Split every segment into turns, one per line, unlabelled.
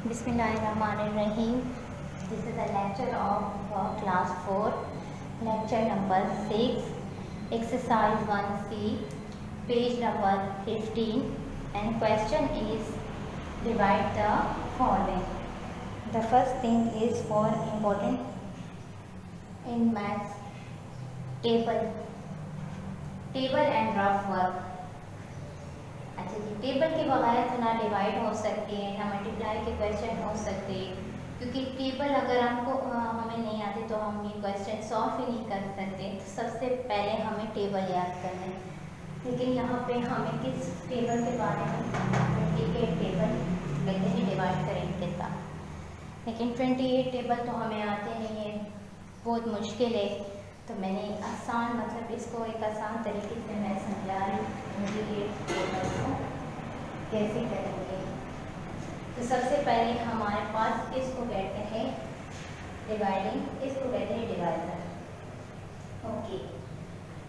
Bismillahirrahmanirrahim. This is a lecture of class 4, lecture number 6, exercise 1C, page number 15, and question is divide the following. The first thing is for important in maths, table and rough work. अच्छा जी, table के बगैर तो ना divide हो सकते हैं ना multiply के क्वेश्चन हो सकते, क्योंकि टेबल अगर हमको हमें नहीं आती तो हम ये क्वेश्चन सॉल्व ही नहीं कर सकते। तो सबसे पहले हमें टेबल याद करना है, लेकिन यहाँ पे हमें किस टेबल के बारे में 28 टेबल कहते हैं डिवाइड करेंगे कितना, लेकिन 28 टेबल तो हमें आते नहीं है, बहुत मुश्किल है। तो मैंने आसान मतलब इसको एक आसान तरीके से मैं समझा रही ये टेबल को कैसे करेंगे। तो सबसे पहले हमारे पास इसको कहते हैं डिवाइडिंग, इसको कहते हैं डिवाइडर। ओके,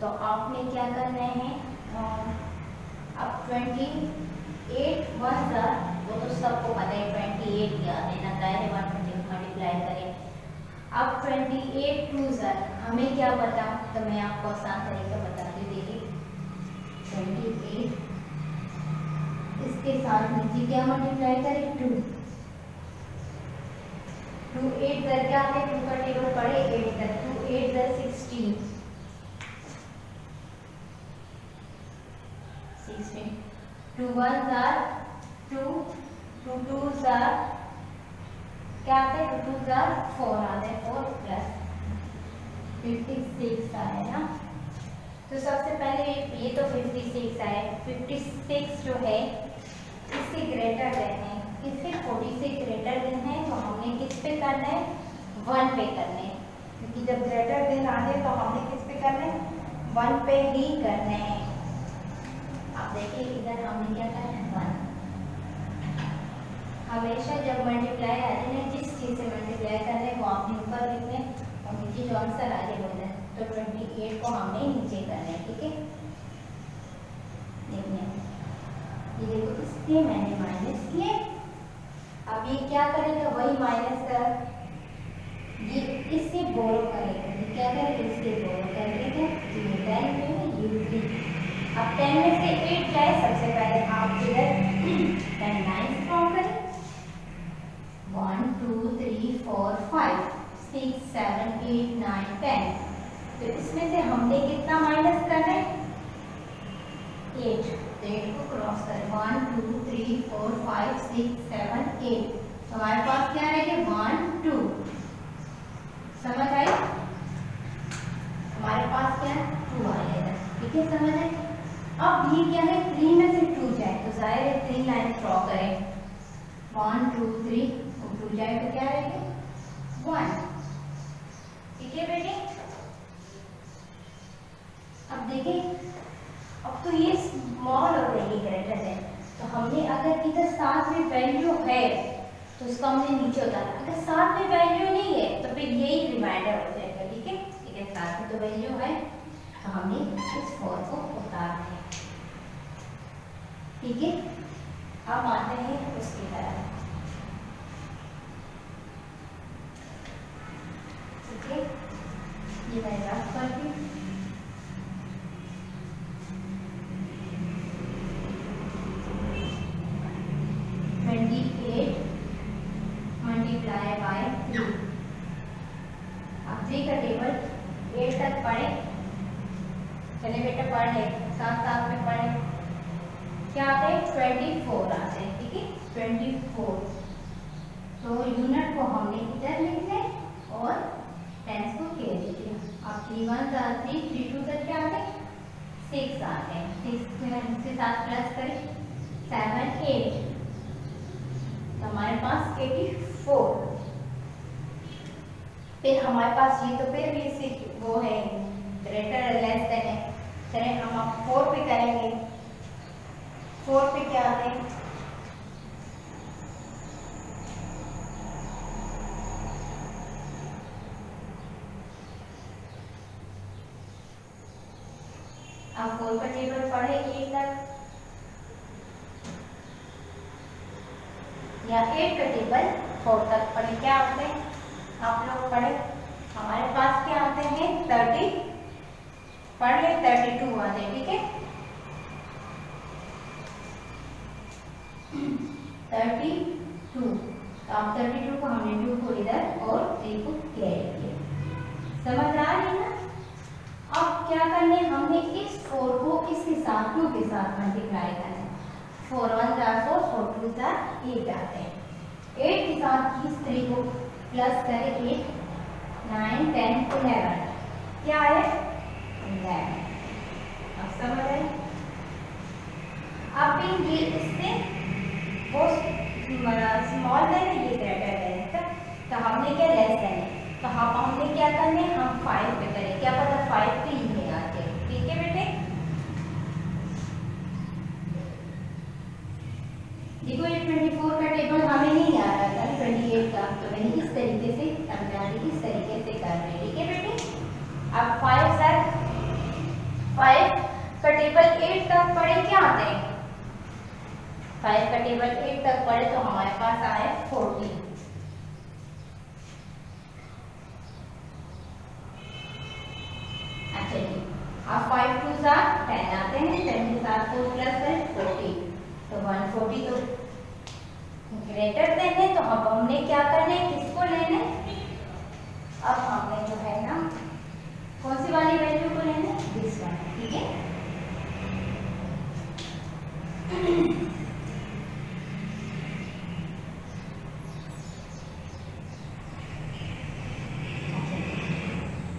तो आपने क्या करना है, अब 28 1 वो तो सबको पता है 28 क्या है ना, डायरेक्ट 1 मल्टीप्लाई करें। अब 28 2 हमें क्या पता, तो मैं आपको आसान तरीका बताती हूँ। देखिए 28 इसके साथ नीचे क्या मल्टीप्लाई करें 2 8 क्या है, 2 का टेबल पड़े 8 तक, 2 8 16 2 1 2 2 2 क्या आते हैं, 2 2 4 आते हैं, 4 प्लस 56 आए ना। तो सबसे पहले ये तो 56 आए, 56 जो है इससे ग्रेटर देन है, इससे 40 से ग्रेटर देन है, तो हमने किस पे करना है 1 पे करना है, क्योंकि जब ग्रेटर देन आ जाए तो हमने किस पे करना है 1 पे ही करना है। आप देखिए इधर हमने क्या करना है 1। हमेशा जब मल्टीप्लाई आ जाए ना, जिस चीज़ से मल्टीप्लाई करना है वो आपने ऊपर लिखना है और नीचे जो आंसर आ जाए बोलना है। तो 28 को हमने नीचे करना है, ठीक है। देखिए ये देखो इसके मैंने माइनस किए, अब ये क्या करेगा वही माइनस कर, ये इससे बोरो करेगा, ये क्या करेगा इससे बोरो करेगा, ये 10 में ये 3। अब 10 में से 8 जाए, सबसे पहले आप इधर 10 9 फ्रॉम करें, 1 2 3 4 5 6 7 8 9 10। तो इसमें से हमने कितना माइनस करना है 8, तो 8 को क्रॉस करें, 1 2 3 4 5 6 7 8। तो हमारे पास क्या रहेगा 1 2, समझ आई, हमारे पास क्या 2 आएगा, ठीक है, समझ आई। अब ये क्या है 3 में से 2 जाए तो जाहिर है 3 लाइन ड्रॉ करें, 1 2 3 2 जाए तो क्या रहेगा 1, ठीक है बेटे। अब देखिए अब तो ये स्मॉल हो गई ग्रेटर है, तो हमने अगर इधर साथ में वैल्यू है तो उसको हमने नीचे उतारा, अगर साथ में वैल्यू नहीं है तो फिर यही रिमाइंडर हो जाएगा, ठीक है। ठीक है, साथ में तो वैल्यू है तो हमने इस 4 को उतार दिया, ठीक है। अब आते हैं उसकी तरफ, ठीक है, ये मैं रफ करती हूँ। मल्टीप्लाई बाय 3, अब 3 का टेबल 8 तक पढ़े, चले बेटा पढ़ ले, साथ साथ में पढ़े। क्या आते हैं 24 आते हैं, ठीक है 24। तो यूनिट को हमने इधर लिखना है और टेंस को के लिखना। अब 3 1 3 3 2 तक क्या आते हैं 6 आते हैं, 6 से साथ प्लस करें 7 8, तो हमारे पास 84। फिर हमारे पास ये तो फिर भी वो है ग्रेटर लेस देन है, चले हम अब 4 पे करेंगे। 4 पे क्या आते हैं अब 4 का टेबल पढ़े 8 तक, या 8 का टेबल 4 तक पढ़े क्या होते हैं आप लोग पढ़े। हमारे पास क्या आते हैं 30 पढ़ ले 32 आते हैं, ठीक है 32। तो आप 32 को हमने 2 को इधर और 3 को कैरी किया, समझ आ रही है ना। अब क्या करने हमने इस 4 को इसके साथ 2 के साथ मल्टीप्लाई करना है। 4 1 4 4 4 2 8 आते हैं। 8 के साथ इस 3 को प्लस करें 8 9 10 11 क्या है 11। अब समझ आए। अब भी ये इससे वो स्मॉल है ये ग्रेटर है तो हमने क्या लेस है तो हमने क्या करने हम 5 पे करें, क्या पता 5 पे ही में आते हैं, ठीक है बेटे। देखो ये 24 का टेबल हमें नहीं आ रहा था 28 का, तो मैंने इस तरीके से समझा रही इस तरीके से कर रहे, ठीक है बेटे। अब 5 सर 5 का टेबल 8 तक पढ़े क्या आते हैं 5 का टेबल 8 तक पढ़े तो हमारे पास आए 40। अच्छा जी अब 5 2 10 आते हैं, 10 के साथ 4 प्लस है 40 तो 140 तो ग्रेटर देन है। तो अब हमने क्या करना है किसको लेना है, अब हमने जो है ना कौन सी वाली वैल्यू को लेना है दिस वन, ठीक है।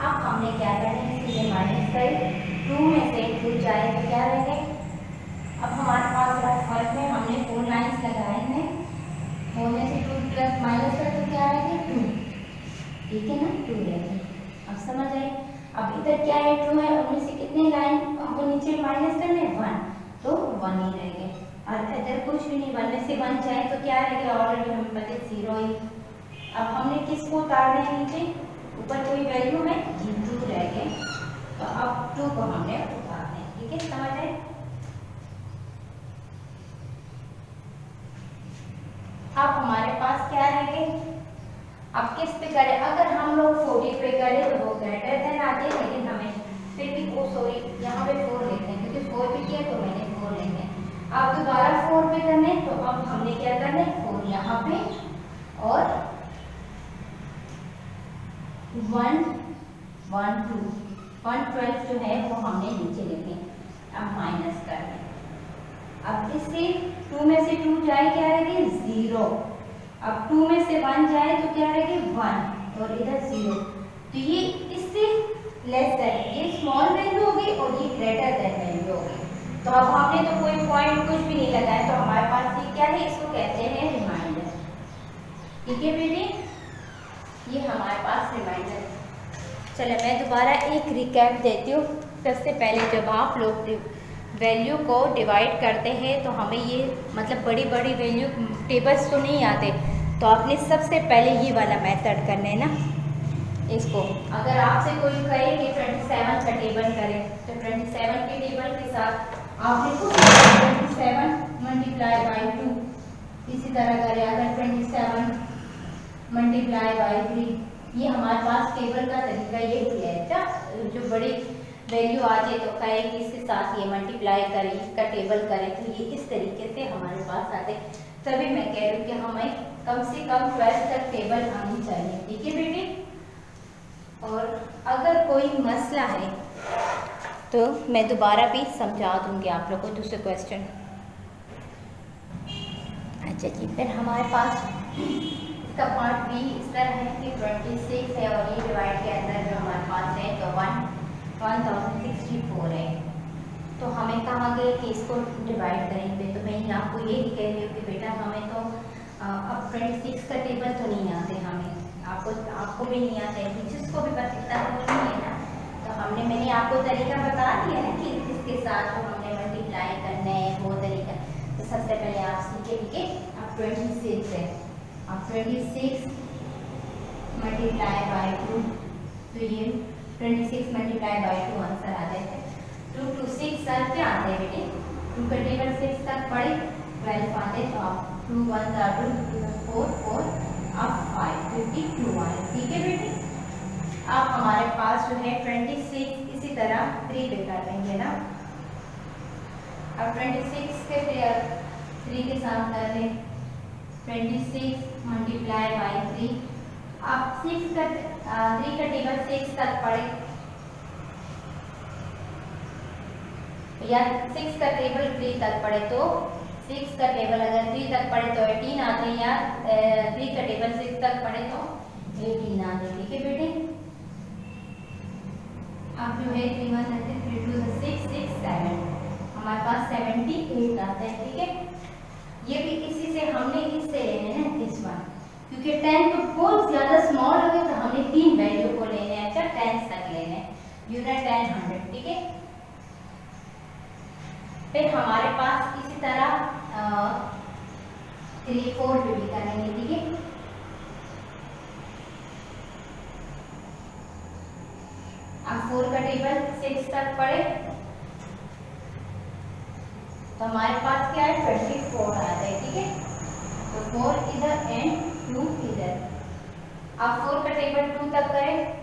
अब हमने क्या करना है सीधे माइनस कर 2 में से 2 जाए तो क्या रहेंगे। अब हमारे पास फर्क में हमने 4 लाइन्स लगाए हैं, 4 में से 2 प्लस माइनस कर तो क्या रहेंगे 2, ठीक है ना 2 रहेंगे। अब समझ आए। अब इधर क्या है 2 है उनमें से कितने लाइन हमको नीचे माइनस करने 1 तो 1 ही रहेंगे। और इधर कुछ भी नहीं 1 में से 1 जाए तो क्या रहेगा ऑलरेडी हमें पता 0 ही। अब हमने किसको उतारना है नीचे, ऊपर कोई वैल्यू है 2 रह गए तो अब 2 को हमने उतारना है, ठीक है समझ आए। अब हमारे पास क्या रहेंगे, अब किस पे करें, अगर हम लोग 40 पे करें तो वो ग्रेटर देन आते हैं, लेकिन हमें फिर भी वो सॉरी यहाँ पे 4 लेते हैं क्योंकि 4 पे किया तो मैंने 4 लेंगे। अब दोबारा 4 पे करने तो अब हमने क्या करना है 4 यहाँ पे और 1 1 2 112 जो है वो हमने नीचे लेंगे। अब माइनस करने, अब इससे 2 में से 2 जाए क्या रहेगी 0, अब 2 में से 1 जाए तो क्या रहेगी 1 और इधर 0, तो ये इससे लेस देन ये स्मॉल वैल्यू होगी और ये ग्रेटर देन वैल्यू होगी। तो अब हमने तो कोई पॉइंट कुछ भी नहीं लगाया तो हमारे पास ये क्या है इसको कहते हैं रिमाइंडर, ठीक है बेटे ये हमारे पास रिमाइंडर। चलो मैं दोबारा एक रिकैप देती हूँ। सबसे पहले जब आप लोग वैल्यू को डिवाइड करते हैं तो हमें ये मतलब बड़ी बड़ी वैल्यू टेबल्स तो नहीं आते, तो आपने सबसे पहले ये वाला मेथड करना है ना। इसको अगर आपसे कोई कहे कि 27 का टेबल करें तो 27 के टेबल के साथ आप देखो 27 मल्टीप्लाई बाई 2, इसी तरह करें अगर 27 मल्टीप्लाई बाई 3, ये हमारे पास टेबल का तरीका यही है। अच्छा जो बड़ी वैल्यू आ जाए तो कहे कि इसके साथ ये मल्टीप्लाई करें इसका टेबल करें, तो ये इस तरीके से हमारे पास आते। तभी मैं कह रही हूँ कि हमें कम से कम 12 तक टेबल आनी चाहिए, ठीक है बेटी। और अगर कोई मसला है तो मैं दोबारा भी समझा दूंगी आप लोगों को दूसरे क्वेश्चन। अच्छा जी फिर हमारे पास इसका पार्ट बी इस तरह है कि 26 है और ये डिवाइड के अंदर जो हमारे पास है तो 1064 है। तो हमें कहा गया कि इसको डिवाइड करेंगे, तो मैं आपको यही कह रही हूँ कि बेटा हमें तो अब 26 का टेबल तो नहीं आते हमें, आपको भी नहीं आता है, टीचर्स को भी बस इतना तो नहीं है ना। तो मैंने आपको तरीका बता दिया है कि इसके साथ जो हमने मल्टीप्लाई करना है वो तरीका। तो सबसे पहले आप सीखेंगे अब 26 है, अब 26 मल्टीप्लाई बाई 2, तो ये 26 मल्टीप्लाई बाई 2 आंसर आ जाता है। 2 2 6 सर क्या आते हैं बेटे, 2 का टेबल 6 तक पढ़े 12 आते तो आप 2 1 2 4 4 अब 5 52 आए। ठीक है बेटे, अब हमारे पास जो है 26 इसी तरह 3 पे कर लेंगे ना। अब 26 के 3 के साथ कर लें 26 मल्टीप्लाई बाई 3। अब 3 का टेबल 6 तक पढ़े या 6 का टेबल 3 तक पढ़े तो 6 का टेबल अगर 3 तक पढ़े तो 18 आते हैं, या 3 का टेबल 6 तक पढ़े तो 18 आते हैं। ठीक है बेटे, अब जो है 3 1 3 2 6 6 7 हमारे पास 78 आता है। ठीक है, ये भी इसी से हमने इससे लेने हैं दिस वन, क्योंकि 10 तो बहुत ज्यादा स्मॉल हो गया तो हमने 3 वैल्यू को लेने हैं। अच्छा 10 तक लेने हैं, यूनिट 10 100। ठीक है, फिर हमारे पास इसी तरह 3 4 पे भी करेंगे। ठीक है, अब 4 का टेबल 6 तक पढ़े तो हमारे पास क्या है 24 आ जाए। ठीक है, तो 4 इधर एंड 2 इधर। अब 4 का टेबल 2 तक करें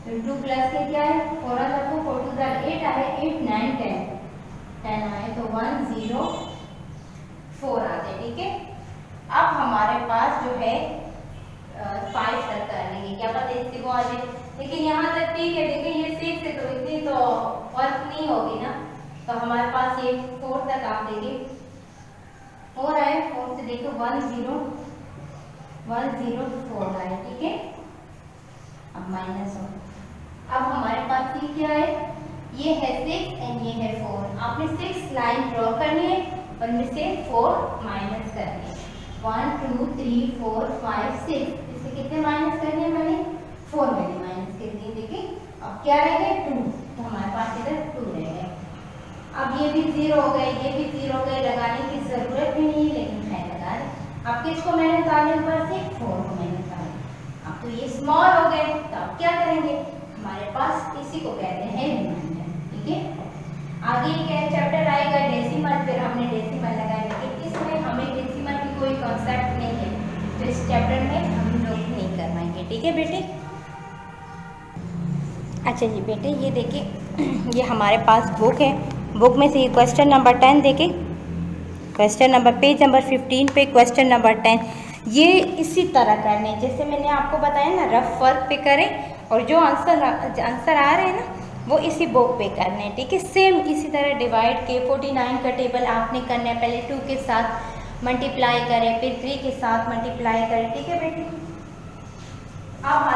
तो 2 प्लस के क्या है 4 4 4 2 8 आए, 8 9 10 आए तो 1 0 4 आते। ठीक है, अब हमारे पास जो है 5 तक कर लेंगे, क्या पता इससे को आ जाए, लेकिन यहाँ तक ठीक है। देखिए ये 6 है तो इतनी तो फर्क नहीं होगी ना, तो हमारे पास ये 4 तक आप देखिए 4 आए, 4 से देखो 1 0 4 आए। ठीक है, अब माइनस हो, अब हमारे पास ये क्या है, ये है 6 एंड ये है 4। आपने 6 लाइन ड्रॉ करनी है और इनमें से 4 माइनस करनी है। 1 2 3 4 5 6 इससे कितने माइनस करने हैं, मैंने 4 मैंने माइनस कर दिए। देखिए अब क्या रह गए 2, तो हमारे पास इधर 2 रह गए। अब ये भी 0 हो गए, ये भी 0 हो गए, लगाने की जरूरत भी नहीं है लेकिन है लगा रहे। अब किसको मैंने निकाले ऊपर से 4 को मैंने निकाले। अब तो ये स्मॉल हो गए तो अब क्या करेंगे, हमारे पास इसी को कहते हैं रिमाइंडर। ठीक है, आगे क्या चैप्टर आएगा डेसिमल, फिर हमने डेसिमल लगाया, लेकिन इसमें हमें डेसिमल की कोई कॉन्सेप्ट नहीं है तो इस चैप्टर में हम लोग नहीं करवाएंगे। ठीक है बेटे, अच्छा जी बेटे ये देखिए ये हमारे पास बुक है, बुक में से ये क्वेश्चन नंबर 10 देखें, क्वेश्चन नंबर पेज नंबर 15 पे क्वेश्चन नंबर 10। ये इसी तरह करने जैसे मैंने आपको बताया ना, रफ वर्क पे करें और जो आंसर आ रहे हैं ना वो इसी बुक पे करने हैं। ठीक है, सेम इसी तरह डिवाइड के 49 का टेबल आपने करना है, पहले 2 के साथ मल्टीप्लाई करें फिर 3 के साथ मल्टीप्लाई करें। ठीक है बेटी, अब